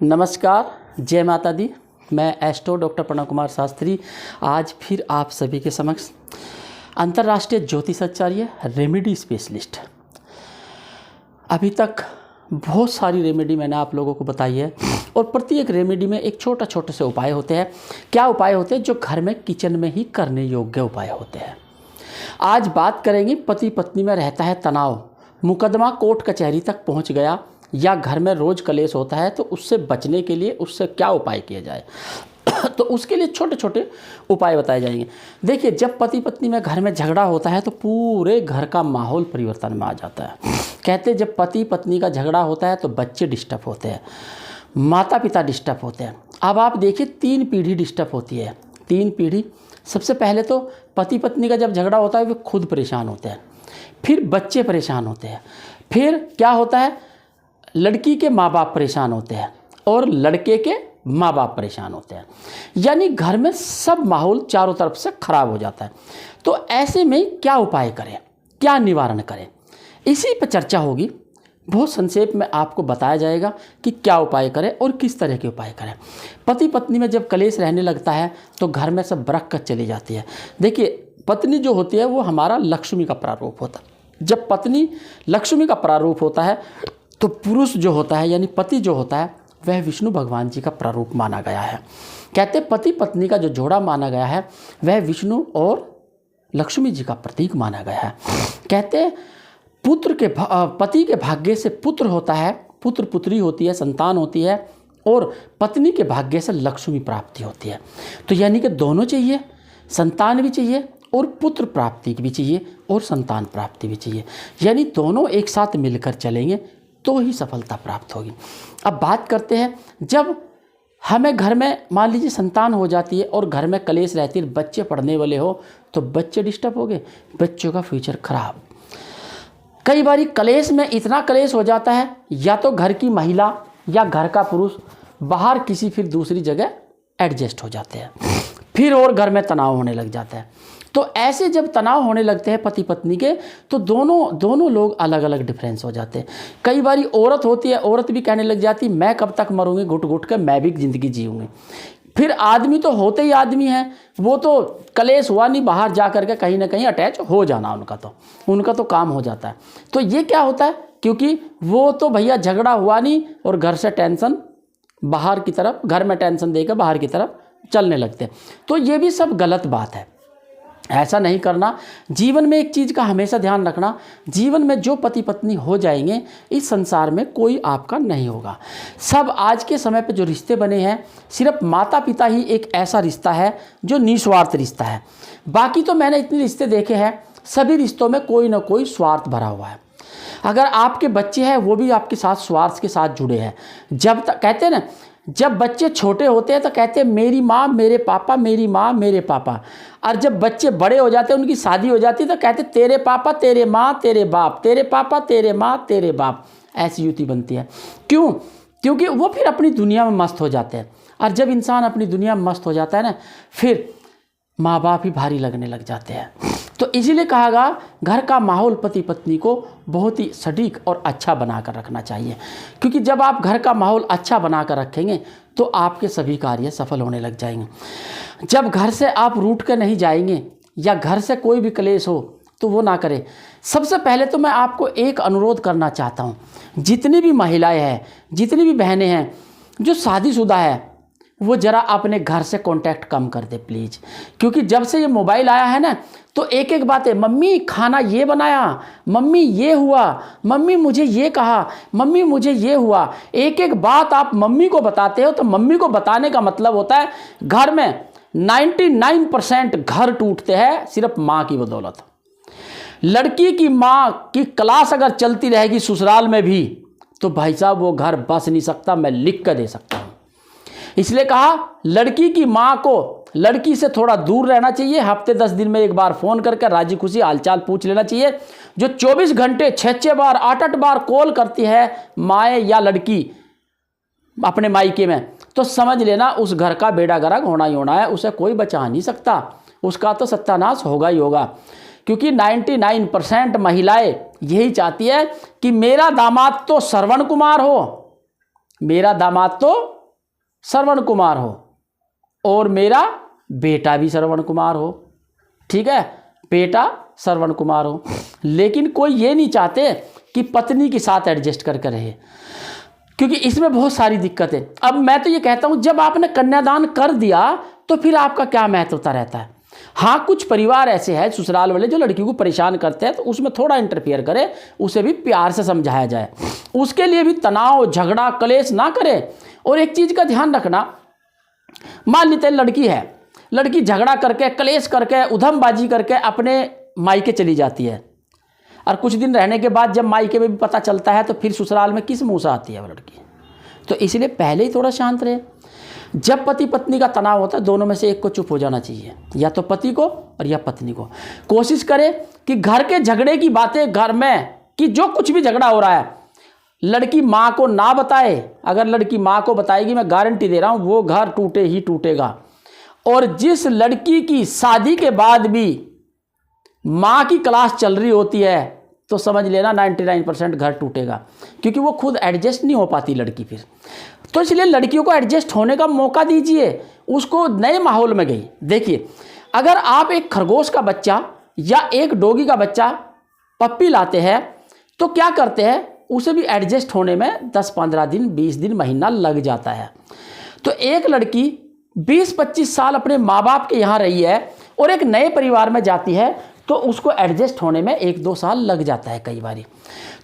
नमस्कार, जय माता दी। मैं एस्ट्रो डॉक्टर प्रणव कुमार शास्त्री आज फिर आप सभी के समक्ष अंतर्राष्ट्रीय ज्योतिषाचार्य रेमेडी स्पेशलिस्ट। अभी तक बहुत सारी रेमेडी मैंने आप लोगों को बताई है और प्रत्येक रेमेडी में एक छोटे से उपाय होते हैं। क्या उपाय होते हैं? जो घर में किचन में ही करने योग्य उपाय होते हैं। आज बात करेंगे पति पत्नी में रहता है तनाव, मुकदमा कोर्ट कचहरी तक पहुंच गया या घर में रोज़ कलेश होता है, तो उससे बचने के लिए उससे क्या उपाय किया जाए तो उसके लिए छोटे छोटे उपाय बताए जाएंगे। देखिए, जब पति पत्नी में घर में झगड़ा होता है तो पूरे घर का माहौल परिवर्तन में आ जाता है। कहते हैं जब पति पत्नी का झगड़ा होता है तो बच्चे डिस्टर्ब होते हैं, माता पिता डिस्टर्ब होते हैं। अब आप देखिए 3 पीढ़ी डिस्टर्ब होती है। 3 पीढ़ी। सबसे पहले तो पति पत्नी का जब झगड़ा होता है वे खुद परेशान होते हैं, फिर बच्चे परेशान होते हैं, फिर क्या होता है, लड़की के माँ बाप परेशान होते हैं और लड़के के माँ बाप परेशान होते हैं। यानी घर में सब माहौल चारों तरफ से खराब हो जाता है। तो ऐसे में क्या उपाय करें, क्या निवारण करें, इसी पर चर्चा होगी। बहुत संक्षेप में आपको बताया जाएगा कि क्या उपाय करें और किस तरह के उपाय करें। पति पत्नी में जब कलेश रहने लगता है तो घर में सब बरकत चली जाती है। देखिए, पत्नी जो होती है वो हमारा लक्ष्मी का प्रारूप होता है। जब पत्नी लक्ष्मी का प्रारूप होता है तो पुरुष जो होता है यानी पति जो होता है वह विष्णु भगवान जी का प्रारूप माना गया है। कहते पति पत्नी का जो जोड़ा माना गया है वह विष्णु और लक्ष्मी जी का प्रतीक माना गया है। कहते पुत्र के पति के भाग्य से पुत्र होता है, पुत्र पुत्री होती है, संतान होती है, और पत्नी के भाग्य से लक्ष्मी प्राप्ति होती है। तो यानी कि दोनों चाहिए, संतान भी चाहिए और पुत्र प्राप्ति भी चाहिए और संतान प्राप्ति भी चाहिए। यानी दोनों एक साथ मिलकर चलेंगे तो ही सफलता प्राप्त होगी। अब बात करते हैं, जब हमें घर में मान लीजिए संतान हो जाती है और घर में कलेश रहती है, बच्चे पढ़ने वाले हो तो बच्चे डिस्टर्ब हो गए, बच्चों का फ्यूचर खराब। कई बार कलेश में इतना कलेश हो जाता है, या तो घर की महिला या घर का पुरुष बाहर किसी फिर दूसरी जगह एडजस्ट हो जाते हैं, फिर और घर में तनाव होने लग जाता है। तो ऐसे जब तनाव होने लगते हैं पति पत्नी के तो दोनों लोग अलग अलग डिफरेंस हो जाते हैं। कई बार औरत होती है, औरत भी कहने लग जाती मैं कब तक मरूंगी, घुट घुट के मैं भी ज़िंदगी जीऊँगी। फिर आदमी तो होते ही आदमी है, वो तो कलेश हुआ नहीं, बाहर जा करके कहीं ना कहीं अटैच हो जाना उनका तो काम हो जाता है। तो ये क्या होता है, क्योंकि वो तो भैया झगड़ा हुआ नहीं और घर से टेंशन बाहर की तरफ, घर में टेंशन देकर बाहर की तरफ चलने लगते हैं। तो ये भी सब गलत बात है, ऐसा नहीं करना। जीवन में एक चीज़ का हमेशा ध्यान रखना, जीवन में जो पति पत्नी हो जाएंगे इस संसार में कोई आपका नहीं होगा। सब आज के समय पे जो रिश्ते बने हैं, सिर्फ माता पिता ही एक ऐसा रिश्ता है जो निस्वार्थ रिश्ता है। बाकी तो मैंने इतने रिश्ते देखे हैं, सभी रिश्तों में कोई ना कोई स्वार्थ भरा हुआ है। अगर आपके बच्चे हैं वो भी आपके साथ स्वार्थ के साथ जुड़े हैं। जब तक कहते हैं ना, जब बच्चे छोटे होते हैं तो कहते हैं मेरी माँ मेरे पापा, मेरी माँ मेरे पापा, और जब बच्चे बड़े हो जाते हैं, उनकी शादी हो जाती है तो कहते हैं तेरे पापा तेरे माँ तेरे बाप, तेरे पापा तेरे माँ तेरे बाप। ऐसी युति बनती है। क्यों? क्योंकि वो फिर अपनी दुनिया में मस्त हो जाते हैं, और जब इंसान अपनी दुनिया में मस्त हो जाता है ना, फिर माँ बाप ही भारी लगने लग जाते हैं। तो इसीलिए कहा गया घर का माहौल पति पत्नी को बहुत ही सटीक और अच्छा बनाकर रखना चाहिए, क्योंकि जब आप घर का माहौल अच्छा बनाकर रखेंगे तो आपके सभी कार्य सफल होने लग जाएंगे। जब घर से आप रूठ कर नहीं जाएंगे या घर से कोई भी कलेश हो तो वो ना करें। सबसे पहले तो मैं आपको एक अनुरोध करना चाहता हूँ, जितनी भी महिलाएं हैं, जितनी भी बहनें हैं जो शादीशुदा है, वो ज़रा अपने घर से कांटेक्ट कम कर दे प्लीज़। क्योंकि जब से ये मोबाइल आया है ना, तो एक एक बात है, मम्मी खाना ये बनाया, मम्मी ये हुआ, मम्मी मुझे ये कहा, मम्मी मुझे ये हुआ। एक एक बात आप मम्मी को बताते हो, तो मम्मी को बताने का मतलब होता है घर में 99% घर टूटते हैं सिर्फ माँ की बदौलत। लड़की की माँ की क्लास अगर चलती रहेगी ससुराल में भी तो भाई साहब वो घर बस नहीं सकता, मैं लिख कर दे सकता हूँ। इसलिए कहा लड़की की माँ को लड़की से थोड़ा दूर रहना चाहिए। हफ्ते 10 दिन में एक बार फ़ोन करके राजी खुशी हालचाल पूछ लेना चाहिए। जो 24 घंटे 6-6 बार 8-8 बार कॉल करती है माए या लड़की अपने मायके में, तो समझ लेना उस घर का बेड़ा गर्क होना ही होना है, उसे कोई बचा नहीं सकता, उसका तो सत्यानाश होगा ही होगा। क्योंकि 99% महिलाएं यही चाहती है कि मेरा दामाद तो श्रवण कुमार हो, मेरा दामाद तो श्रवण कुमार हो और मेरा बेटा भी श्रवण कुमार हो, ठीक है, बेटा श्रवण कुमार हो। लेकिन कोई ये नहीं चाहते कि पत्नी के साथ एडजस्ट करके रहे, क्योंकि इसमें बहुत सारी दिक्कतें। अब मैं तो ये कहता हूँ, जब आपने कन्यादान कर दिया तो फिर आपका क्या महत्वता रहता है। हाँ, कुछ परिवार ऐसे हैं ससुराल वाले जो लड़की को परेशान करते हैं, तो उसमें थोड़ा इंटरफेयर करे, उसे भी प्यार से समझाया जाए, उसके लिए भी तनाव झगड़ा कलेश ना करे। और एक चीज़ का ध्यान रखना, मान लीजिए लड़की है, लड़की झगड़ा करके कलेश करके उधमबाजी करके अपने मायके चली जाती है, और कुछ दिन रहने के बाद जब मायके में भी पता चलता है तो फिर ससुराल में किस मुंह से आती है वो लड़की। तो इसलिए पहले ही थोड़ा शांत रहे। जब पति पत्नी का तनाव होता है, दोनों में से एक को चुप हो जाना चाहिए, या तो पति को और या पत्नी को। कोशिश करें कि घर के झगड़े की बातें, घर में कि जो कुछ भी झगड़ा हो रहा है, लड़की माँ को ना बताए। अगर लड़की माँ को बताएगी, मैं गारंटी दे रहा हूँ वो घर टूटे ही टूटेगा। और जिस लड़की की शादी के बाद भी माँ की क्लास चल रही होती है, तो समझ लेना 99% घर टूटेगा, क्योंकि वो खुद एडजस्ट नहीं हो पाती लड़की फिर। तो इसलिए लड़कियों को एडजस्ट होने का मौका दीजिए, उसको नए माहौल में गई। देखिए, अगर आप एक खरगोश का बच्चा या एक डॉगी का बच्चा पप्पी लाते हैं, तो क्या करते हैं, उसे भी एडजस्ट होने में 10-15 दिन 20 दिन महीना लग जाता है। तो एक लड़की 20-25 साल अपने माँ बाप के यहाँ रही है और एक नए परिवार में जाती है, तो उसको एडजस्ट होने में 1-2 साल लग जाता है कई बारी।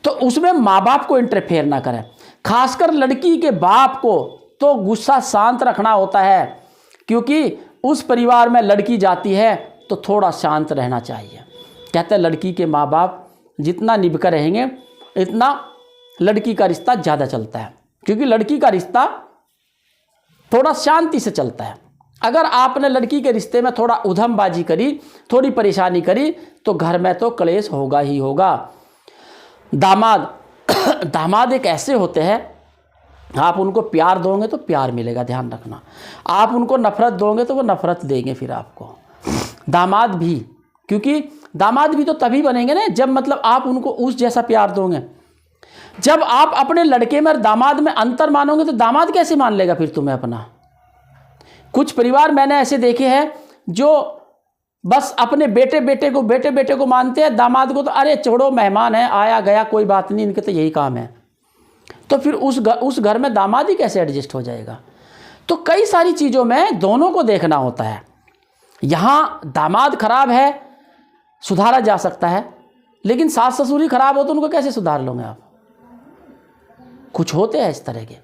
तो उसमें माँ बाप को इंटरफेयर ना करें, खासकर लड़की के बाप को तो गुस्सा शांत रखना होता है, क्योंकि उस परिवार में लड़की जाती है तो थोड़ा शांत रहना चाहिए। कहते हैं लड़की के माँ बाप जितना निभकर रहेंगे, इतना लड़की का रिश्ता ज़्यादा चलता है, क्योंकि लड़की का रिश्ता थोड़ा शांति से चलता है। अगर आपने लड़की के रिश्ते में थोड़ा उधमबाजी करी, थोड़ी परेशानी करी, तो घर में तो क्लेश होगा ही होगा। दामाद एक ऐसे होते हैं, आप उनको प्यार दोगे तो प्यार मिलेगा, ध्यान रखना। आप उनको नफरत दोगे तो वो नफरत देंगे फिर आपको। दामाद भी, क्योंकि दामाद भी तो तभी बनेंगे ना जब मतलब आप उनको उस जैसा प्यार दोगे। जब आप अपने लड़के में और दामाद में अंतर मानोगे तो दामाद कैसे मान लेगा फिर तुम्हें अपना। कुछ परिवार मैंने ऐसे देखे हैं जो बस अपने बेटे को मानते हैं, दामाद को तो अरे छोड़ो, मेहमान है, आया गया, कोई बात नहीं, इनके तो यही काम है। तो फिर उस घर में दामाद ही कैसे एडजस्ट हो जाएगा। तो कई सारी चीज़ों में दोनों को देखना होता है। यहाँ दामाद खराब है, सुधारा जा सकता है, लेकिन सास ससुर ही खराब हो तो उनको कैसे सुधार लोगे आप। कुछ होते हैं इस तरह के,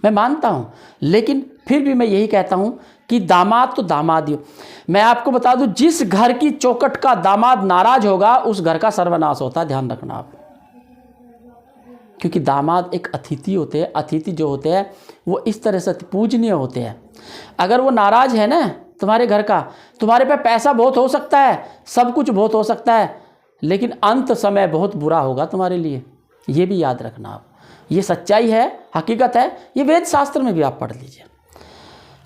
मैं मानता हूँ, लेकिन फिर भी मैं यही कहता हूँ कि दामाद तो दामाद ही हो। मैं आपको बता दूँ, जिस घर की चौखट का दामाद नाराज होगा उस घर का सर्वनाश होता है, ध्यान रखना आप। क्योंकि दामाद एक अतिथि होते हैं, अतिथि जो होते हैं वो इस तरह से पूजनीय होते हैं। अगर वो नाराज है ना तुम्हारे घर का, तुम्हारे पे पैसा बहुत हो सकता है, सब कुछ बहुत हो सकता है, लेकिन अंत समय बहुत बुरा होगा तुम्हारे लिए, ये भी याद रखना आप। ये सच्चाई है, हकीकत है, ये वेद शास्त्र में भी आप पढ़ लीजिए।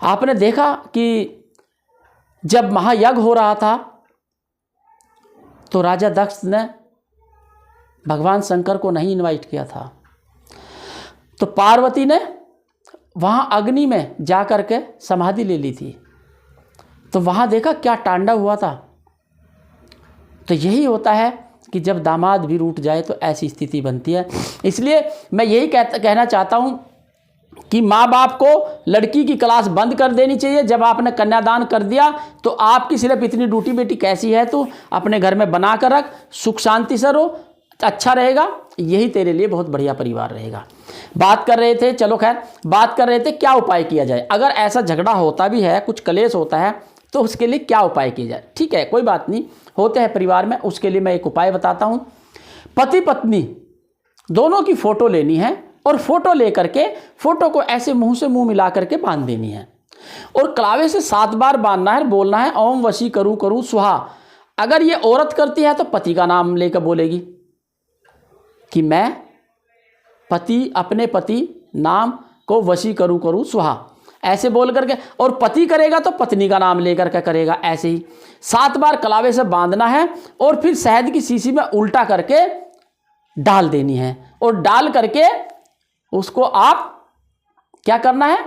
आपने देखा कि जब महायज्ञ हो रहा था तो राजा दक्ष ने भगवान शंकर को नहीं इनवाइट किया था, तो पार्वती ने वहाँ अग्नि में जा कर के समाधि ले ली थी। तो वहाँ देखा क्या तांडव हुआ था। तो यही होता है कि जब दामाद भी रूठ जाए तो ऐसी स्थिति बनती है। इसलिए मैं यही कहना चाहता हूँ कि माँ बाप को लड़की की क्लास बंद कर देनी चाहिए। जब आपने कन्यादान कर दिया तो आपकी सिर्फ इतनी ड्यूटी, बेटी कैसी है तो अपने घर में बना कर रख, सुख शांति से रहो, अच्छा रहेगा, यही तेरे लिए बहुत बढ़िया परिवार रहेगा। बात कर रहे थे, चलो खैर, बात कर रहे थे क्या उपाय किया जाए। अगर ऐसा झगड़ा होता भी है, कुछ कलेश होता है, तो उसके लिए क्या उपाय किया जाए। ठीक है, कोई बात नहीं, होते हैं परिवार में, उसके लिए मैं एक उपाय बताता हूँ। पति पत्नी दोनों की फ़ोटो लेनी है और फोटो लेकर के फोटो को ऐसे मुंह से मुंह मिला करके बांध देनी है और कलावे से 7 बार बांधना है, बोलना है ओम वशी करूँ करूँ सुहा। अगर ये औरत करती है तो पति का नाम लेकर बोलेगी कि मैं अपने पति नाम को वशी करूँ करूँ सुहा, ऐसे बोल करके। और पति करेगा तो पत्नी का नाम लेकर के करेगा। ऐसे ही 7 बार कलावे से बांधना है और फिर शहद की शीशी में उल्टा करके डाल देनी है और डाल करके उसको आप क्या करना है,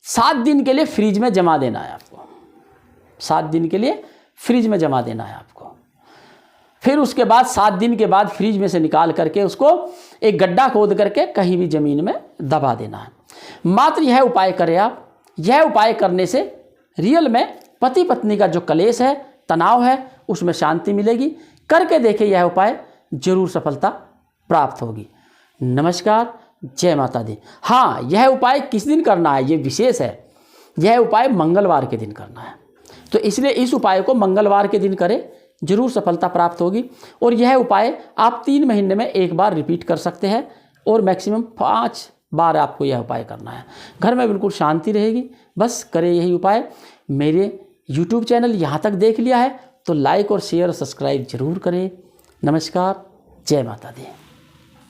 7 दिन के लिए फ्रिज में जमा देना है आपको। 7 दिन के लिए फ्रिज में जमा देना है आपको। फिर उसके बाद 7 दिन के बाद फ्रिज में से निकाल करके उसको एक गड्ढा खोद करके कहीं भी ज़मीन में दबा देना है। मात्र यह उपाय करें आप। यह उपाय करने से रियल में पति पत्नी का जो कलेश है, तनाव है, उसमें शांति मिलेगी। करके देखें, यह उपाय जरूर सफलता प्राप्त होगी। नमस्कार, जय माता दी। हाँ, यह उपाय किस दिन करना है ये विशेष है। यह उपाय मंगलवार के दिन करना है, तो इसलिए इस उपाय को मंगलवार के दिन करें, जरूर सफलता प्राप्त होगी। और यह उपाय आप 3 महीने में एक बार रिपीट कर सकते हैं और मैक्सिमम 5 बार आपको यह उपाय करना है। घर में बिल्कुल शांति रहेगी। बस करें यही उपाय। मेरे YouTube चैनल यहाँ तक देख लिया है तो लाइक और शेयर और सब्सक्राइब जरूर करें। नमस्कार, जय माता दी।